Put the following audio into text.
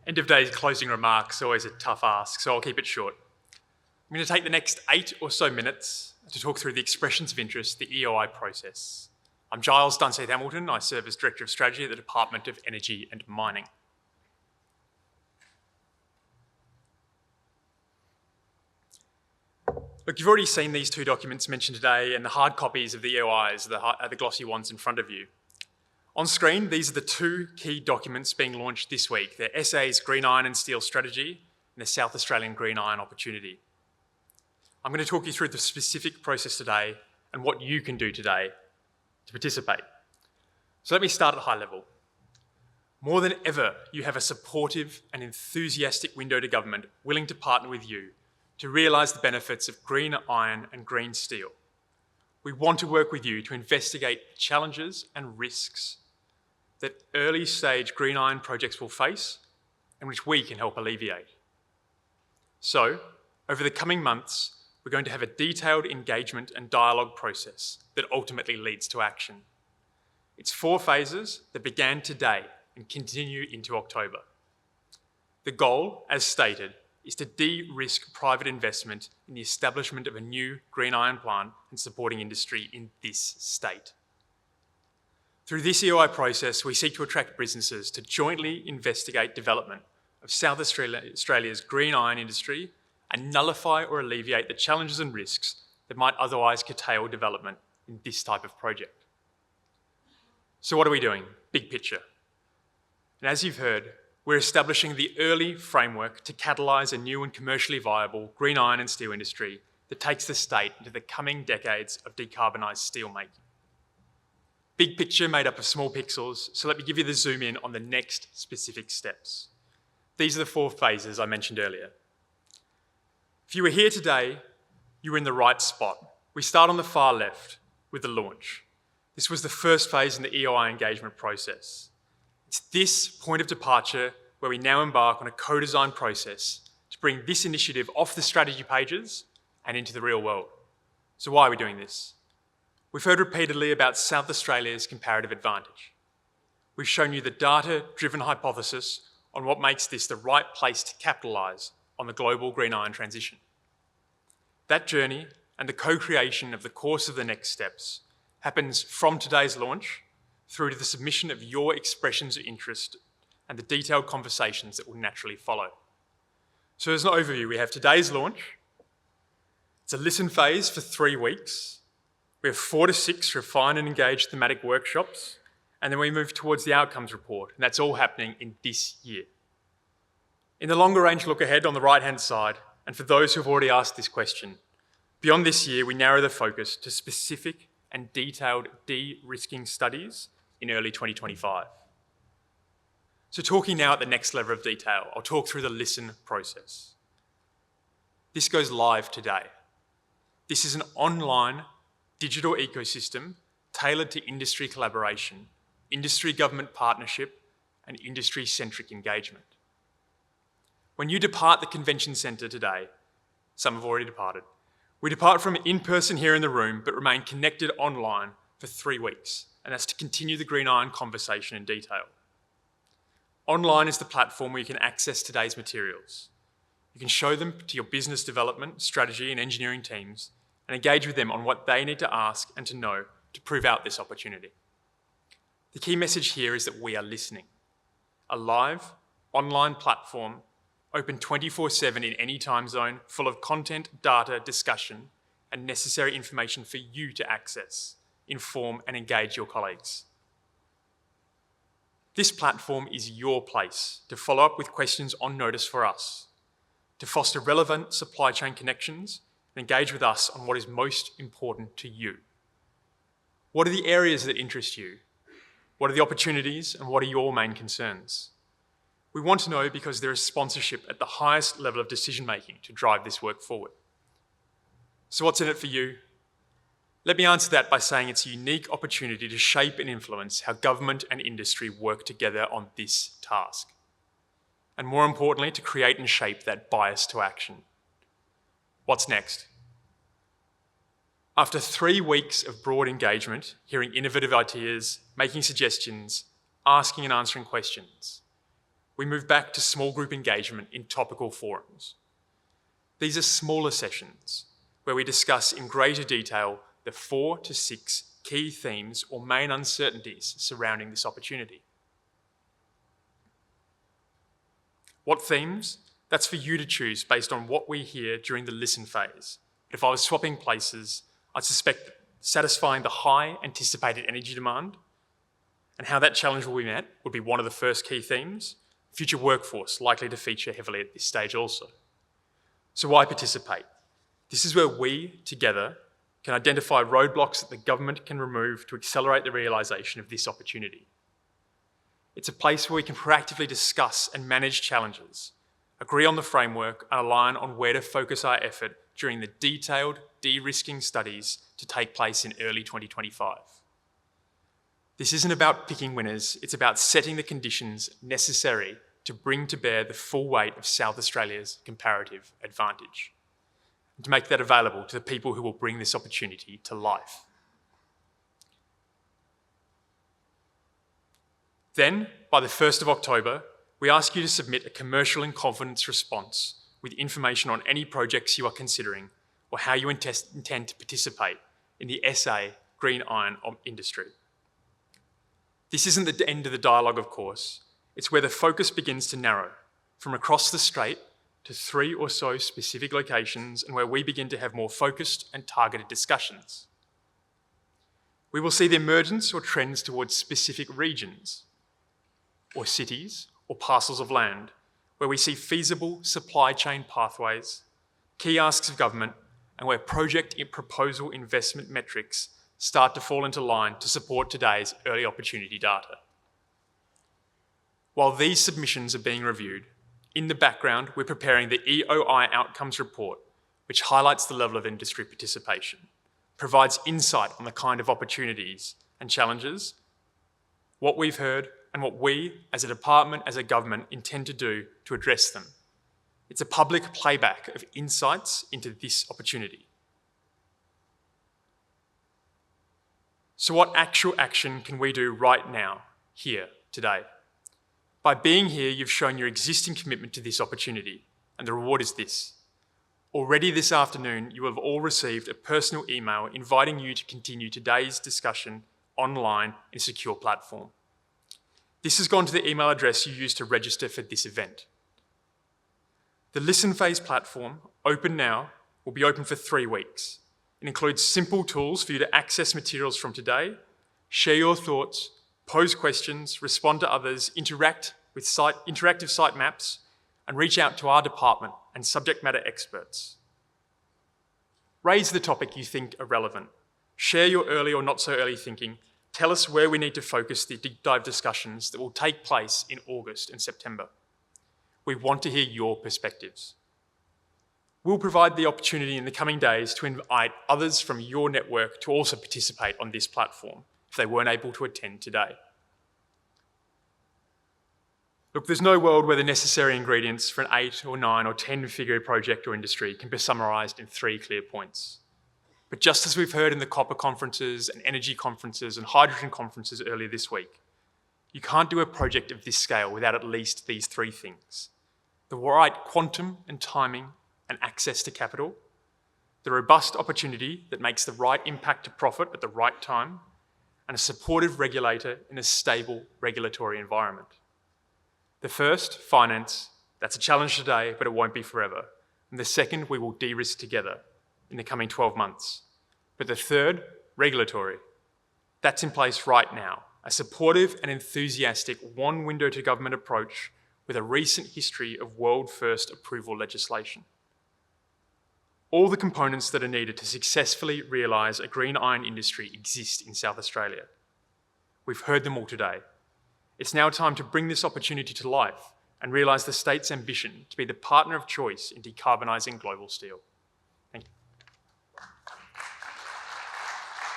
End of day closing remarks, always a tough ask, so I'll keep it short. I'm going to take the next 8 or so minutes to talk through the expressions of interest, the EOI process. I'm Giles, Dunseath-Hamilton. I serve as Director of Strategy at the Department of Energy and Mining. Look, you've already seen these two documents mentioned today, and the hard copies of the EOIs are the glossy ones in front of you. On screen, these are the two key documents being launched this week. They're SA's Green Iron and Steel Strategy and the South Australian Green Iron Opportunity. I'm going to talk you through the specific process today and what you can do today to participate. So let me start at high level. More than ever, you have a supportive and enthusiastic window to government willing to partner with you to realise the benefits of green iron and green steel. We want to work with you to investigate challenges and risks that early stage green iron projects will face and which we can help alleviate. So, over the coming months, we're going to have a detailed engagement and dialogue process that ultimately leads to action. It's 4 phases that began today and continue into October. The goal, as stated, is to de-risk private investment in the establishment of a new green iron plant and supporting industry in this state. Through this EOI process, we seek to attract businesses to jointly investigate development of South Australia's green iron industry and nullify or alleviate the challenges and risks that might otherwise curtail development in this type of project. So what are we doing? Big picture. And as you've heard, we're establishing the early framework to catalyse a new and commercially viable green iron and steel industry that takes the state into the coming decades of decarbonised steelmaking. Big picture made up of small pixels, so let me give you the zoom in on the next specific steps. These are the 4 phases I mentioned earlier. If you were here today, you were in the right spot. We start on the far left with the launch. This was the first phase in the EOI engagement process. It's this point of departure where we now embark on a co-design process to bring this initiative off the strategy pages and into the real world. So why are we doing this? We've heard repeatedly about South Australia's comparative advantage. We've shown you the data-driven hypothesis on what makes this the right place to capitalise on the global green iron transition. That journey and the co-creation of the course of the next steps happens from today's launch through to the submission of your expressions of interest and the detailed conversations that will naturally follow. So as an overview, we have today's launch. It's a listen phase for 3 weeks. We have 4 to 6 refine and engage thematic workshops, and then we move towards the outcomes report, and that's all happening in this year. In the longer range look ahead on the right-hand side, and for those who have already asked this question, beyond this year, we narrow the focus to specific and detailed de-risking studies in early 2025. So talking now at the next level of detail, I'll talk through the listen process. This goes live today. This is an online digital ecosystem tailored to industry collaboration, industry-government partnership, and industry-centric engagement. When you depart the convention centre today, some have already departed, we depart from in-person here in the room, but remain connected online for 3 weeks, and that's to continue the green iron conversation in detail. Online is the platform where you can access today's materials. You can show them to your business development, strategy, and engineering teams, and engage with them on what they need to ask and to know to prove out this opportunity. The key message here is that we are listening. A live, online platform, open 24/7 in any time zone, full of content, data, discussion, and necessary information for you to access, inform, and engage your colleagues. This platform is your place to follow up with questions on notice for us, to foster relevant supply chain connections, and engage with us on what is most important to you. What are the areas that interest you? What are the opportunities, and what are your main concerns? We want to know because there is sponsorship at the highest level of decision-making to drive this work forward. So what's in it for you? Let me answer that by saying it's a unique opportunity to shape and influence how government and industry work together on this task. And more importantly, to create and shape that bias to action. What's next? After 3 weeks of broad engagement, hearing innovative ideas, making suggestions, asking and answering questions, we move back to small group engagement in topical forums. These are smaller sessions where we discuss in greater detail the 4 to 6 key themes or main uncertainties surrounding this opportunity. What themes? That's for you to choose based on what we hear during the listen phase. But if I was swapping places, I'd suspect satisfying the high anticipated energy demand and how that challenge will be met would be one of the first key themes. Future workforce likely to feature heavily at this stage also. So why participate? This is where we, together, can identify roadblocks that the government can remove to accelerate the realisation of this opportunity. It's a place where we can proactively discuss and manage challenges, agree on the framework and align on where to focus our effort during the detailed de-risking studies to take place in early 2025. This isn't about picking winners, it's about setting the conditions necessary to bring to bear the full weight of South Australia's comparative advantage, and to make that available to the people who will bring this opportunity to life. Then, by the 1st of October, we ask you to submit a commercial in confidence response with information on any projects you are considering or how you intend to participate in the SA green iron industry. This isn't the end of the dialogue, of course. It's where the focus begins to narrow, from across the strait to 3 or so specific locations, and where we begin to have more focused and targeted discussions. We will see the emergence or trends towards specific regions, or cities, or parcels of land, where we see feasible supply chain pathways, key asks of government, and where project proposal investment metrics start to fall into line to support today's early opportunity data. While these submissions are being reviewed, in the background, we're preparing the EOI Outcomes Report, which highlights the level of industry participation, provides insight on the kind of opportunities and challenges, what we've heard, and what we, as a department, as a government, intend to do to address them. It's a public playback of insights into this opportunity. So what actual action can we do right now, here, today? By being here, you've shown your existing commitment to this opportunity, and the reward is this. Already this afternoon, you have all received a personal email inviting you to continue today's discussion online in a secure platform. This has gone to the email address you used to register for this event. The Listen Phase platform, open now, will be open for 3 weeks. It includes simple tools for you to access materials from today, share your thoughts, pose questions, respond to others, interact with interactive site maps, and reach out to our department and subject matter experts. Raise the topic you think are relevant. Share your early or not so early thinking. Tell us where we need to focus the deep dive discussions that will take place in August and September. We want to hear your perspectives. We'll provide the opportunity in the coming days to invite others from your network to also participate on this platform if they weren't able to attend today. Look, there's no world where the necessary ingredients for an 8 or 9 or 10-figure project or industry can be summarised in 3 clear points. But just as we've heard in the copper conferences and energy conferences and hydrogen conferences earlier this week, you can't do a project of this scale without at least these 3 things: the right quantum and timing and access to capital, the robust opportunity that makes the right impact to profit at the right time, and a supportive regulator in a stable regulatory environment. The first, finance, that's a challenge today, but it won't be forever. And the second, we will de-risk together in the coming 12 months. But the third, regulatory, that's in place right now, a supportive and enthusiastic one window to government approach with a recent history of world-first approval legislation. All the components that are needed to successfully realise a green iron industry exist in South Australia. We've heard them all today. It's now time to bring this opportunity to life and realise the state's ambition to be the partner of choice in decarbonising global steel.